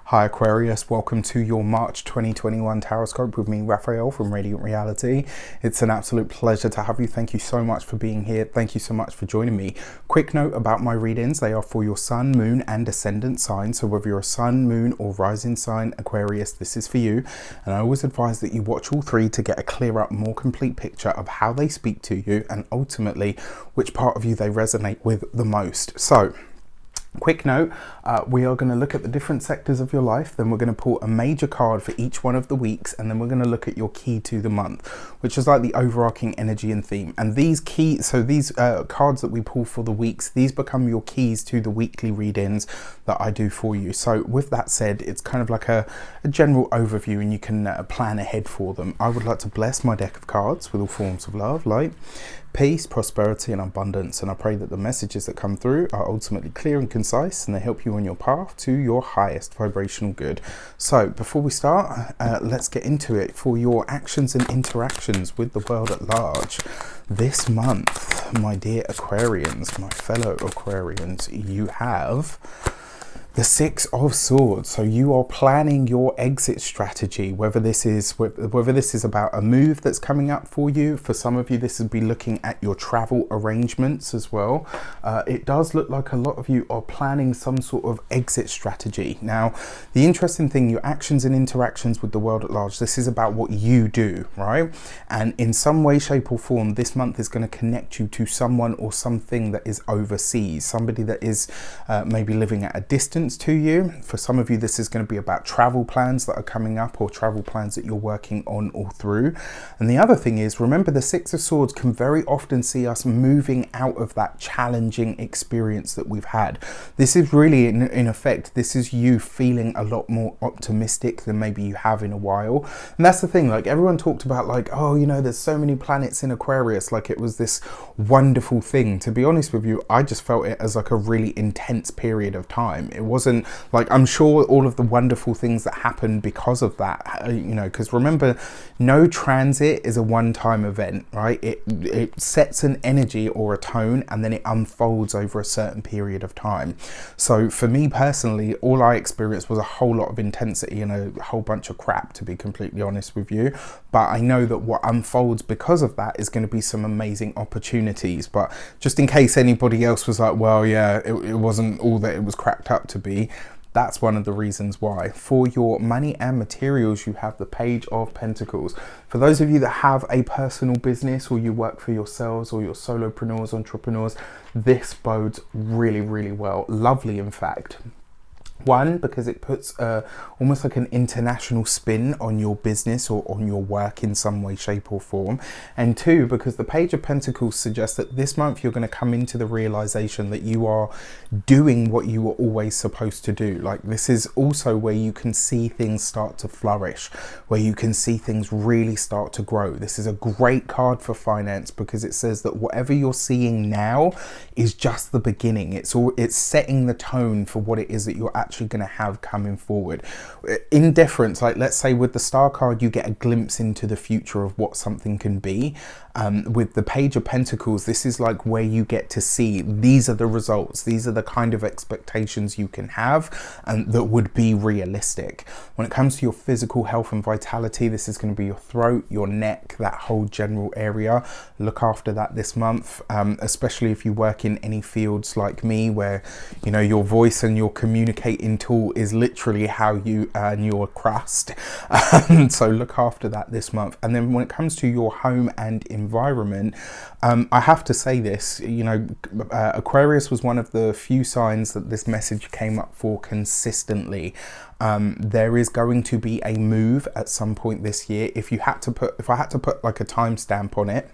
Hi Aquarius, welcome to your March 2021 Taroscope with me, Raphael from Reydiant Reality. It's an absolute pleasure to have you. Thank you so much for being here. Thank you so much for joining me. Quick note about my readings, they are for your sun, moon and ascendant sign. So whether you're a sun, moon or rising sign Aquarius, this is for you. And I always advise that you watch all three to get a clearer, more complete picture of how they speak to you and ultimately which part of you they resonate with the most. So quick note, we are going to look at the different sectors of your life, then we're going to pull a major card for each one of the weeks, and then we're going to look at your key to the month, which is like the overarching energy and theme. And these cards that we pull for the weeks, these become your keys to the weekly readings that I do for you. So with that said, it's kind of like a general overview and you can plan ahead for them. I would like to bless my deck of cards with all forms of love, light, peace, prosperity and abundance, and I pray that the messages that come through are ultimately clear and concise and they help you on your path to your highest vibrational good. So before we start, let's get into it. For your actions and interactions with the world at large this month, my dear Aquarians, my fellow Aquarians, you have the Six of Swords. So you are planning your exit strategy, whether this is about a move that's coming up for you. For some of you, this would be looking at your travel arrangements as well. It does look like a lot of you are planning some sort of exit strategy. Now, the interesting thing, your actions and interactions with the world at large, this is about what you do, right? And in some way, shape or form, this month is going to connect you to someone or something that is overseas, somebody that is maybe living at a distance to you. For some of you, this is going to be about travel plans that are coming up or travel plans that you're working on or through. And the other thing is, remember, the Six of Swords can very often see us moving out of that challenging experience that we've had. This is really, in effect, this is you feeling a lot more optimistic than maybe you have in a while. And that's the thing, like everyone talked about, like, oh, you know, there's so many planets in Aquarius, like it was this wonderful thing. To be honest with you, I just felt it as like a really intense period of time. It wasn't like, I'm sure all of the wonderful things that happened because of that, you know, because remember, no transit is a one-time event, right? It sets an energy or a tone and then it unfolds over a certain period of time. So for me personally, all I experienced was a whole lot of intensity and a whole bunch of crap, to be completely honest with you. But I know that what unfolds because of that is going to be some amazing opportunities. But just in case anybody else was like, well, yeah, it wasn't all that it was cracked up to be, that's one of the reasons why. For your money and materials, you have the Page of Pentacles. For those of you that have a personal business or you work for yourselves or you're solopreneurs, entrepreneurs, this bodes really, really well. Lovely, in fact. One, because it puts almost like an international spin on your business or on your work in some way, shape or form. And two, because the Page of Pentacles suggests that this month you're going to come into the realization that you are doing what you were always supposed to do. Like, this is also where you can see things start to flourish, where you can see things really start to grow. This is a great card for finance because it says that whatever you're seeing now is just the beginning. It's setting the tone for what it is that you're actually going to have coming forward. In deference, like let's say with the Star card, you get a glimpse into the future of what something can be. With the Page of Pentacles, this is like where you get to see these are the results, these are the kind of expectations you can have and that would be realistic. When it comes to your physical health and vitality, this is going to be your throat, your neck, that whole general area. Look after that this month, especially if you work in any fields like me where, you know, your voice and your communicating tool is literally how you earn your crust. So look after that this month. And then when it comes to your home and environment, I have to say this, you know, Aquarius was one of the few signs that this message came up for consistently. There is going to be a move at some point this year. If I had to put like a timestamp on it,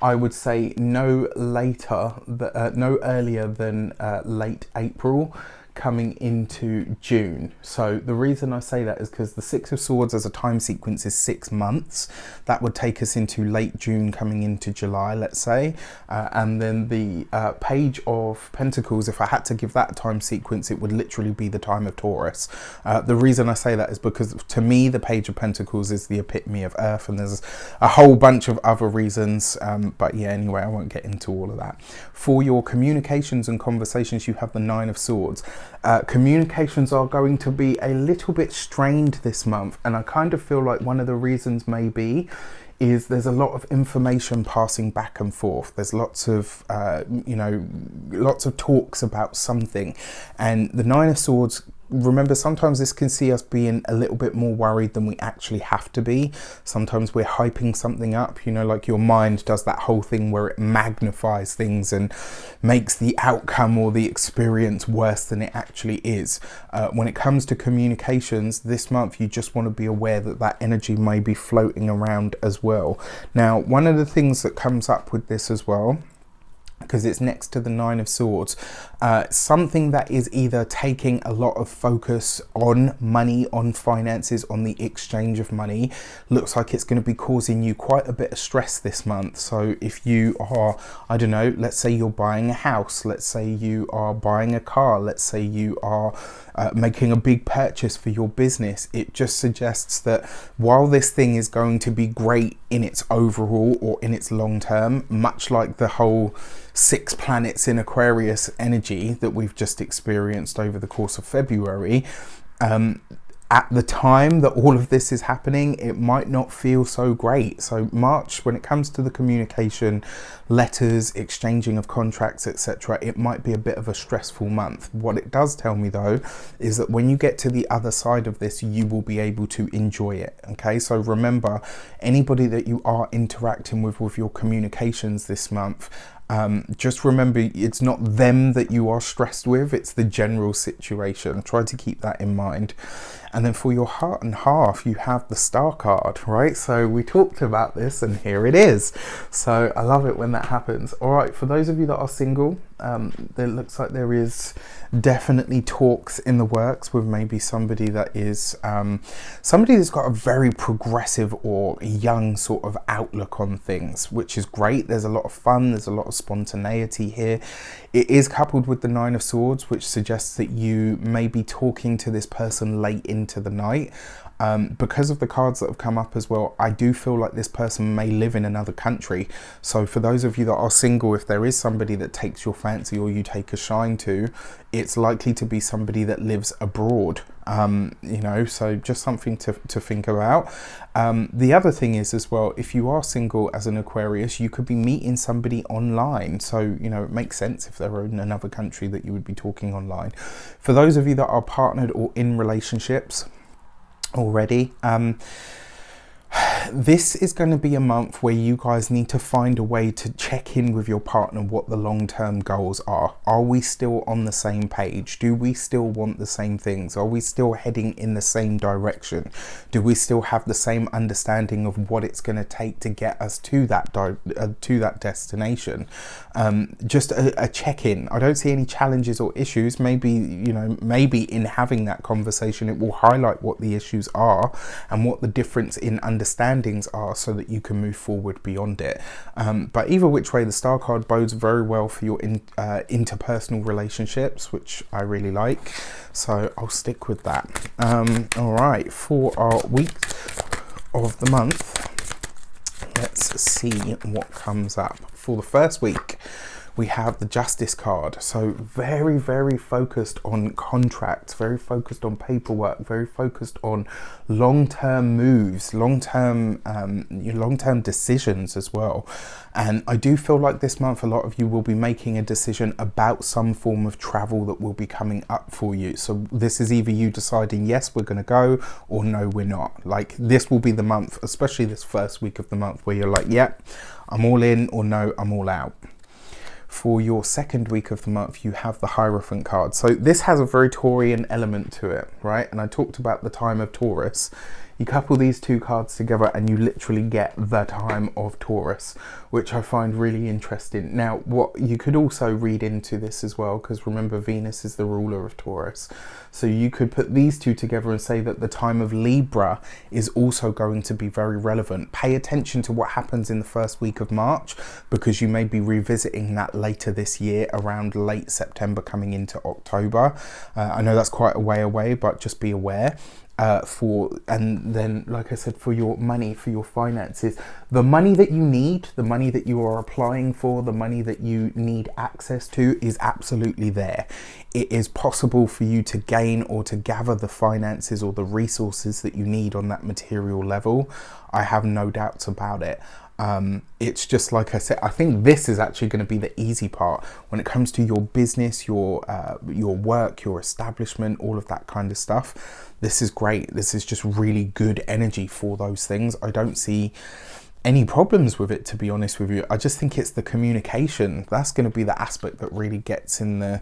I would say no earlier than late April, coming into June. So the reason I say that is because the Six of Swords as a time sequence is 6 months. That would take us into late June coming into July, let's say. And then the Page of Pentacles, if I had to give that a time sequence, it would literally be the time of Taurus. The reason I say that is because to me, the Page of Pentacles is the epitome of Earth, and there's a whole bunch of other reasons. But yeah, anyway, I won't get into all of that. For your communications and conversations, you have the Nine of Swords. Communications are going to be a little bit strained this month, and I kind of feel like one of the reasons maybe is there's a lot of information passing back and forth. There's lots of, lots of talks about something. And the Nine of Swords, remember, sometimes this can see us being a little bit more worried than we actually have to be. Sometimes we're hyping something up, like your mind does that whole thing where it magnifies things and makes the outcome or the experience worse than it actually is. When it comes to communications this month, you just want to be aware that that energy may be floating around as well. Now, one of the things that comes up with this as well, because it's next to the Nine of Swords, something that is either taking a lot of focus on money, on finances, on the exchange of money, looks like it's going to be causing you quite a bit of stress this month. So if you are, I don't know, let's say you're buying a house, let's say you are buying a car, let's say you are making a big purchase for your business, it just suggests that while this thing is going to be great in its overall or in its long term, much like the whole 6 planets in Aquarius energy that we've just experienced over the course of February, at the time that all of this is happening, it might not feel so great. So March, when it comes to the communication, letters, exchanging of contracts, etc., it might be a bit of a stressful month. What it does tell me though is that when you get to the other side of this, you will be able to enjoy it. Okay, so remember, anybody that you are interacting with your communications this month, just remember, it's not them that you are stressed with, it's the general situation. Try to keep that in mind. And then for your heart and half, you have the Star card, right? So we talked about this and here it is. So I love it when that happens. All right, for those of you that are single, it looks like there is definitely talks in the works with maybe somebody that is somebody that's got a very progressive or young sort of outlook on things, which is great. There's a lot of fun, there's a lot of spontaneity here. It is coupled with the Nine of Swords, which suggests that you may be talking to this person late into the night. Because of the cards that have come up as well, I do feel like this person may live in another country. So for those of you that are single, if there is somebody that takes your fancy or you take a shine to, it's likely to be somebody that lives abroad. So just something to think about. The other thing is as well, if you are single as an Aquarius, you could be meeting somebody online. So, it makes sense if they're in another country that you would be talking online. For those of you that are partnered or in relationships already, this is going to be a month where you guys need to find a way to check in with your partner what the long-term goals are. Are we still on the same page? Do we still want the same things? Are we still heading in the same direction? Do we still have the same understanding of what it's going to take to get us to that destination? Just a check-in. I don't see any challenges or issues. Maybe in having that conversation, it will highlight what the issues are and what the difference in understandings are, so that you can move forward beyond it. But either which way, the Star card bodes very well for your interpersonal relationships, which I really like. So I'll stick with that. All right, for our week of the month, let's see what comes up. For the first week, we have the Justice card. So very, very focused on contracts, very focused on paperwork, very focused on long-term moves, long-term decisions as well. And I do feel like this month, a lot of you will be making a decision about some form of travel that will be coming up for you. So this is either you deciding, yes, we're going to go, or no, we're not. Like, this will be the month, especially this first week of the month, where you're like, yep, I'm all in, or no, I'm all out. For your second week of the month, you have the Hierophant card. So this has a very Taurian element to it, right? And I talked about the time of Taurus. You couple these two cards together and you literally get the time of Taurus, which I find really interesting. Now, what you could also read into this as well, because remember, Venus is the ruler of Taurus. So you could put these two together and say that the time of Libra is also going to be very relevant. Pay attention to what happens in the first week of March, because you may be revisiting that later this year, around late September coming into October. I know that's quite a way away, but just be aware. and then, like I said, for your money, for your finances, the money that you need, the money that you are applying for, the money that you need access to is absolutely there. It is possible for you to gain or to gather the finances or the resources that you need on that material level. I have no doubts about it. It's just like I said, I think this is actually going to be the easy part when it comes to your business, your work, your establishment, all of that kind of stuff. This is great. This is just really good energy for those things. I don't see any problems with it, to be honest with you. I just think it's the communication. That's going to be the aspect that really gets in the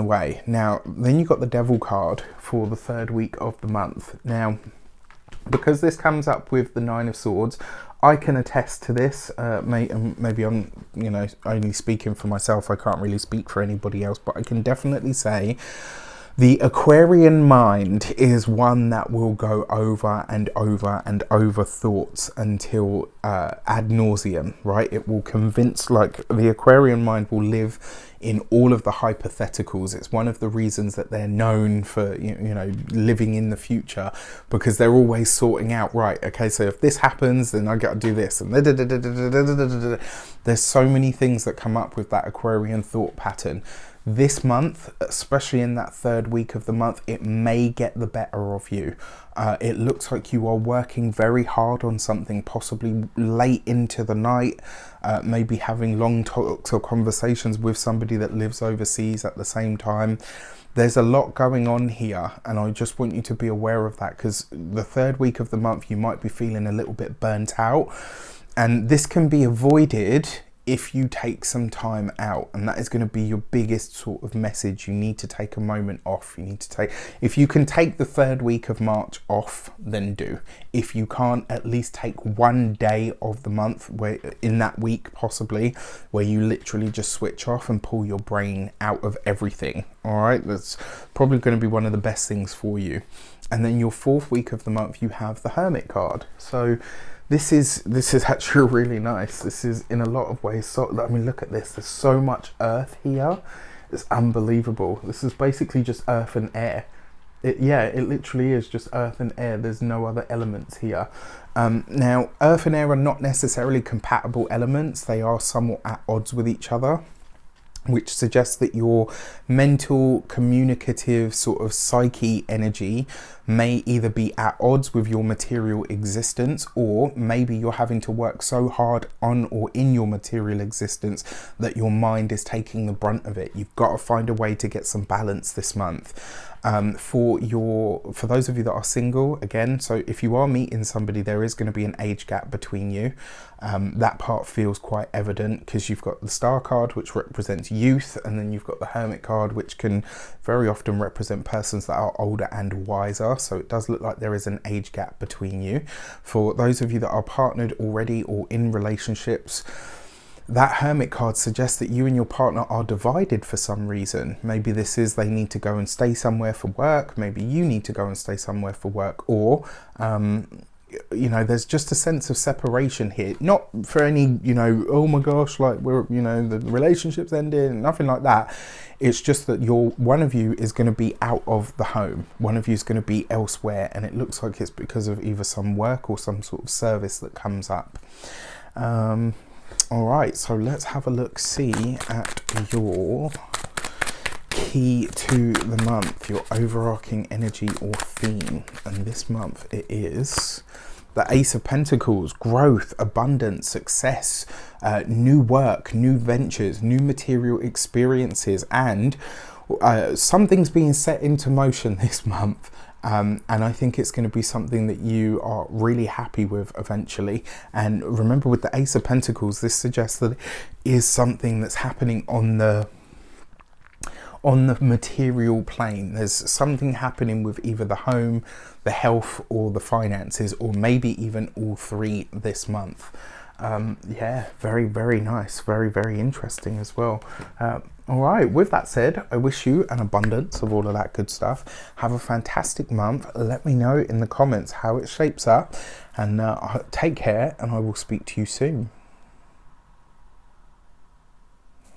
way. Now, then you've got the Devil card for the third week of the month. Now, because this comes up with the Nine of Swords, I can attest to this. Maybe I'm, only speaking for myself. I can't really speak for anybody else, but I can definitely say the Aquarian mind is one that will go over and over and over thoughts until ad nauseum, right? It will convince, like the Aquarian mind will live in all of the hypotheticals. It's one of the reasons that they're known for, living in the future, because they're always sorting out, right, okay, so if this happens, then I got to do this. And there's so many things that come up with that Aquarian thought pattern. This month, especially in that third week of the month, it may get the better of you. It looks like you are working very hard on something, possibly late into the night, maybe having long talks or conversations with somebody that lives overseas at the same time. There's a lot going on here, and I just want you to be aware of that, because the third week of the month, you might be feeling a little bit burnt out, and this can be avoided if you take some time out, and that is going to be your biggest sort of message. You need to take a moment off. If you can take the third week of March off, then do. If you can't, at least take one day of the month, where in that week possibly, where you literally just switch off and pull your brain out of everything. All right, that's probably going to be one of the best things for you. And then your fourth week of the month, you have the Hermit card. So this is actually really nice. This is in a lot of ways, so I mean, look at this, there's so much earth here, it's unbelievable. This is basically just earth and air. It literally is just earth and air. There's no other elements here. Now, earth and air are not necessarily compatible elements. They are somewhat at odds with each other, which suggests that your mental, communicative sort of psyche energy may either be at odds with your material existence, or maybe you're having to work so hard on or in your material existence that your mind is taking the brunt of it. You've got to find a way to get some balance this month. For those of you that are single, again, so if you are meeting somebody, there is going to be an age gap between you. That part feels quite evident, because you've got the Star card, which represents youth, and then you've got the Hermit card, which can very often represent persons that are older and wiser. So it does look like there is an age gap between you. For those of you that are partnered already or in relationships, that Hermit card suggests that you and your partner are divided for some reason. Maybe this is they need to go and stay somewhere for work. Maybe you need to go and stay somewhere for work, or there's just a sense of separation here. Not for any, oh my gosh, like we're, the relationship's ending, nothing like that. It's just that one of you is going to be out of the home. One of you is going to be elsewhere, and it looks like it's because of either some work or some sort of service that comes up. All right, so let's have a look, see at your key to the month, your overarching energy or theme. And this month it is the Ace of Pentacles, growth, abundance, success, new work, new ventures, new material experiences, and something's being set into motion this month. And I think it's going to be something that you are really happy with eventually. And remember, with the Ace of Pentacles, this suggests that it is something that's happening on the material plane. There's something happening with either the home, the health, or the finances, or maybe even all three this month. Yeah, very, very nice. Very, very interesting as well. All right, with that said, I wish you an abundance of all of that good stuff. Have a fantastic month. Let me know in the comments how it shapes up, and take care, and I will speak to you soon.